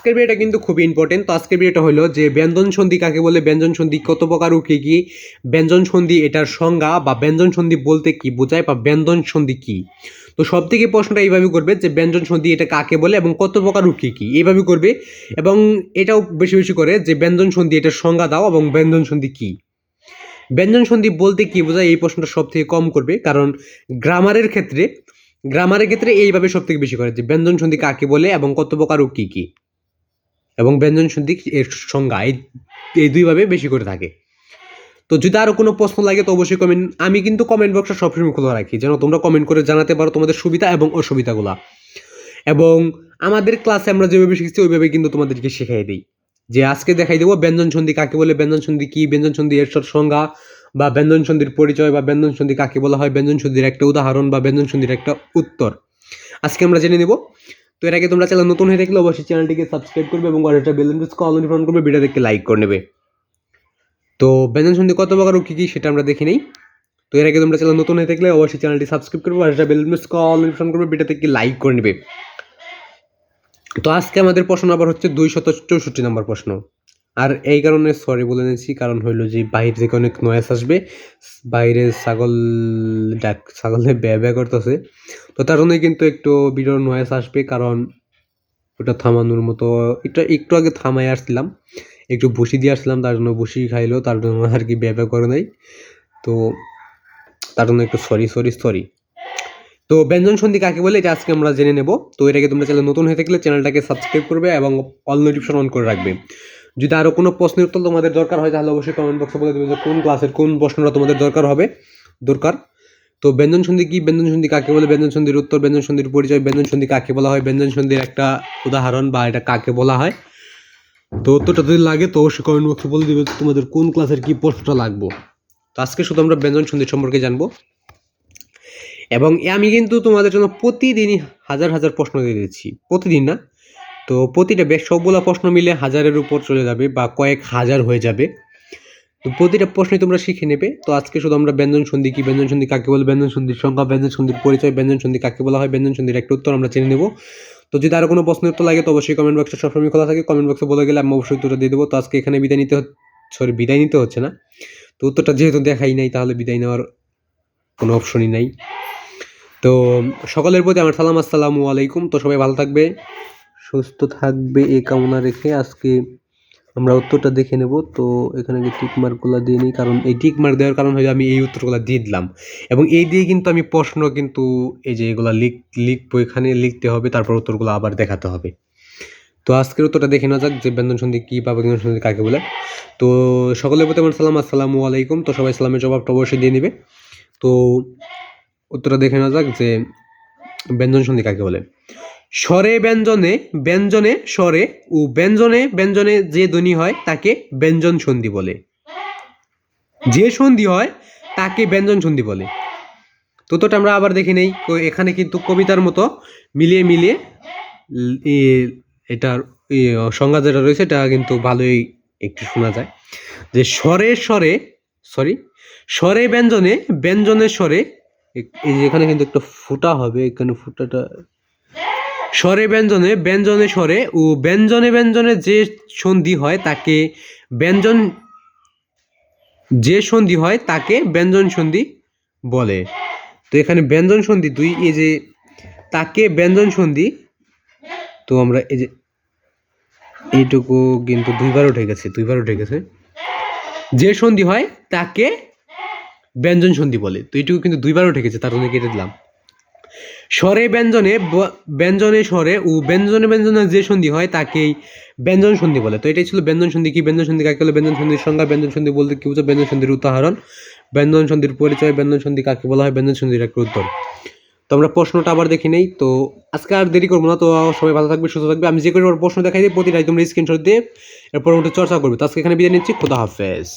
আজকের ভিডিওটা কিন্তু খুবই ইম্পর্টেন্ট। তো আজকের ভিডিওটা হলো যে ব্যঞ্জন সন্ধি কাকে বলে, ব্যঞ্জন সন্ধি কত প্রকার ও কী কী, ব্যঞ্জন সন্ধি এটার সংজ্ঞা বা ব্যঞ্জন সন্ধি বলতে কি বোঝায় বা ব্যঞ্জন সন্ধি কি। তো সব থেকে প্রশ্নটা এইভাবে করবে যে ব্যঞ্জন সন্ধি এটা কাকে বলে এবং কত প্রকার ও কী কী, এইভাবে করবে। এবং এটাও বেশি বেশি করে যে ব্যঞ্জন সন্ধি এটার সংজ্ঞা দাও এবং ব্যঞ্জন সন্ধি কি। ব্যঞ্জন সন্ধি বলতে কি বোঝায় এই প্রশ্নটা সব থেকে কম করবে, কারণ গ্রামারের ক্ষেত্রে এইভাবে সব থেকে বেশি করে যে ব্যঞ্জন সন্ধি কাকে বলে এবং কত প্রকার ও কী কী, এবং ব্যঞ্জন সন্ধি এর সংজ্ঞা, এই দুইভাবে বেশি করে থাকে। তো যদি আরও কোনো প্রশ্ন লাগে তো অবশ্যই কমেন্ট, আমি কিন্তু কমেন্ট বক্সটা সবসময় খোলা রাখি যেন তোমরা কমেন্ট করে জানাতে পারো তোমাদের সুবিধা এবং অসুবিধাগুলা। এবং আমাদের ক্লাসে আমরা যেভাবে শিখছি ওইভাবে কিন্তু তোমাদেরকে শেখাই দিই। যে আজকে দেখাই দেবো ব্যঞ্জন সন্ধি কাকে বলে, ব্যঞ্জন সন্ধি কি, ব্যঞ্জন সন্ধি এর সংজ্ঞা বা ব্যঞ্জন সন্ধির পরিচয় বা ব্যঞ্জন সন্ধি কাকে বলা হয়, ব্যঞ্জন সন্ধির একটা উদাহরণ বা ব্যঞ্জন সন্ধির একটা উত্তর আজকে আমরা জেনে নেব। তো এর আগে তোমরা চ্যানেল নতুন হয়ে থাকলে অবশ্যই চ্যানেলটিকে সাবস্ক্রাইব করবে এবং একটা বেল আইকনকে অল অন করবে, ভিডিও দেখতে লাইক করে নেবে। তো ব্যঞ্জন সন্ধি কত প্রকার ও কী কী সেটা আমরা দেখে নেই। তো এর আগে তোমরা চ্যানেল নতুন হয়ে থাকলে অবশ্যই চ্যানেলটি সাবস্ক্রাইব করবে আর একটা বেল আইকনকে অল অন করবে, ভিডিও দেখতে লাইক করে নেবে। তো আজকে আমাদের প্রশ্ন নাম্বার হচ্ছে 264 নম্বর প্রশ্ন। আর এই কারণে সরি বলে নিয়েছি, কারণ হইলো যে বাইরে থেকে অনেক নয়েস আসবে, বাইরে ছাগলে ব্যয় ব্যয় করতেছে, তো তার জন্যই কিন্তু একটু ভিডিওর নয়েস আসবে, কারণ ওটা থামানোর মতো একটু আগে থামাই আসছিলাম, একটু বসি দিয়ে আসছিলাম, তার জন্য বসি খাইলো, তার জন্য আর কি ব্যয় ব্যয় করে নাই, তো তার জন্য একটু সরি। তো ব্যঞ্জন সন্ধি কাকে বলে এটা আজকে আমরা জেনে নেব। তো এর আগে তোমরা চ্যানেল নতুন হয়ে থাকলে চ্যানেলটাকে সাবস্ক্রাইব করবে এবং অল নোটিফিকেশন অন করে রাখবে। যদি আরও কোনো প্রশ্নের উত্তর তোমাদের দরকার হয় তাহলে অবশ্যই কমেন্ট বক্সে বলে দেবে যে কোন ক্লাসের কোন প্রশ্নটা তোমাদের দরকার। তো ব্যঞ্জন সন্ধি কি, ব্যঞ্জন সন্ধি কাকে বলে, ব্যঞ্জন সন্ধির উত্তর, ব্যঞ্জন সন্ধির পরিচয়, ব্যঞ্জন সন্ধি কাকে বলা হয়, ব্যঞ্জন সন্ধির একটা উদাহরণ বা এটা কাকে বলা হয়। তো উত্তরটা যদি লাগে তো অবশ্যই কমেন্ট বক্সে বলে দেবে তোমাদের কোন ক্লাসের কি প্রশ্নটা লাগবে। তো আজকে শুধু আমরা ব্যঞ্জন সন্ধি সম্পর্কে জানবো, এবং আমি কিন্তু তোমাদের জন্য প্রতিদিনই হাজার হাজার প্রশ্ন দিয়ে দিচ্ছি, প্রতিদিন না, তো প্রতিটা সবগুলো প্রশ্ন মিলে 1000-এর উপর চলে যাবে বা কয়েক হাজার হয়ে যাবে। তো প্রতিটা প্রশ্নই তোমরা শিখে নেবে। তো আজকে শুধু আমরা ব্যঞ্জন সন্ধি কি, ব্যঞ্জন সন্ধি কাকে বলে, ব্যঞ্জন সন্ধির সংখ্যা, ব্যঞ্জন সন্ধির পরিচয়, ব্যঞ্জন সন্ধি কাকে বলা হয়, ব্যঞ্জন সন্ধির একটা উত্তর আমরা জেনে নেব। তো যদি আরও কোনো প্রশ্নের উত্তর লাগে তো অবশ্যই কমেন্ট বক্সটা সবসময় খোলা থাকে, কমেন্ট বক্সে বলে গেলে আমি অবশ্যই উত্তরটা দিয়ে দেবো। তো আজকে এখানে বিদায় নিতে হচ্ছে না, তো উত্তরটা যেহেতু দেখাই নাই তাহলে বিদায় নেওয়ার কোনো অপশনই নাই। তো সকলের প্রতি আমার সালাম, আসসালামু আলাইকুম। তো সবাই ভালো থাকবে, সুস্থ থাকবে এই কামনা রেখে আজকে আমরা উত্তরটা দেখে নেব। তো এখানে টিক মার্কগুলো দিয়ে নিই, কারণ এই টিক মার্ক দেওয়ার কারণ হলো আমি এই উত্তরগুলো দিয়ে দিলাম এবং এই দিয়ে কিন্তু আমি প্রশ্ন কিন্তু এই যে এগুলো লিখবো, এখানে লিখতে হবে, তারপর উত্তরগুলো আবার দেখাতে হবে। তো আজকের উত্তরটা দেখে নেওয়া যাক যে ব্যঞ্জন সন্ধি কী বা ব্যঞ্জন সন্ধি কাকে বলে। তো সকলের প্রতি আমার সালাম, আসসালামু আলাইকুম। তো সবাই সালামের জবাবটা অবশ্যই দিয়ে নেবে। তো উত্তরটা দেখে নেওয়া যাক যে ব্যঞ্জন সন্ধি কাকে বলে। স্বরে ব্যঞ্জনে স্বরে ও ব্যঞ্জনে যে ধ্বনি হয় তাকে ব্যঞ্জন সন্ধি বলে, যে সন্ধি হয় তাকে ব্যঞ্জন সন্ধি বলে। তো আমরা আবার দেখে নেই। তো এখানে কিন্তু কবিতার মতো মিলিয়ে এটার সংজ্ঞা যেটা রয়েছে এটা কিন্তু ভালোই একটু শোনা যায় যে স্বরে ব্যঞ্জনে স্বরে, এই যে এখানে কিন্তু একটা ফুটা হবে, এখানে ফুটাটা স্বরে ব্যঞ্জনে স্বরে ও ব্যঞ্জনে যে সন্ধি হয় তাকে ব্যঞ্জন সন্ধি বলে। তো এখানে ব্যঞ্জন সন্ধি দুই, এই যে তাকে ব্যঞ্জন সন্ধি, তো আমরা এই যে এইটুকু কিন্তু দুইবার উঠে গেছে, যে সন্ধি হয় তাকে ব্যঞ্জন সন্ধি বলে। তো এইটুকু কিন্তু দুইবার উঠে গেছে, তার জন্য কেটে দিলাম। স্বরে ব্যঞ্জনে স্বরে ও ব্যঞ্জনে যে সন্ধি হয় তাকেই ব্যঞ্জন সন্ধি বলে। তো এটাই ছিল ব্যঞ্জন সন্ধি কি, ব্যঞ্জন সন্ধি কাকে বলে, ব্যঞ্জন সন্ধির সংজ্ঞা, ব্যঞ্জন সন্ধি বলতে কি বোঝায়, ব্যঞ্জন সন্ধির উদাহরণ, ব্যঞ্জন সন্ধির পরিচয়, ব্যঞ্জন সন্ধি কাকে বলা হয়, ব্যঞ্জন সন্ধির একটা উত্তর। তো আমরা প্রশ্নটা আবার দেখি নেই। তো আজকে আর দেরি করবো না, তো সবাই ভালো থাকবে, সুস্থ থাকবে। আমি যে কোনো প্রশ্ন দেখাই দিই প্রতিটাই তোমরা স্ক্রিনশট দিয়ে এর পরবর্তী চর্চা করবে। তো আজকে এখানে বিদায় নিচ্ছি, খোদা হাফেজ।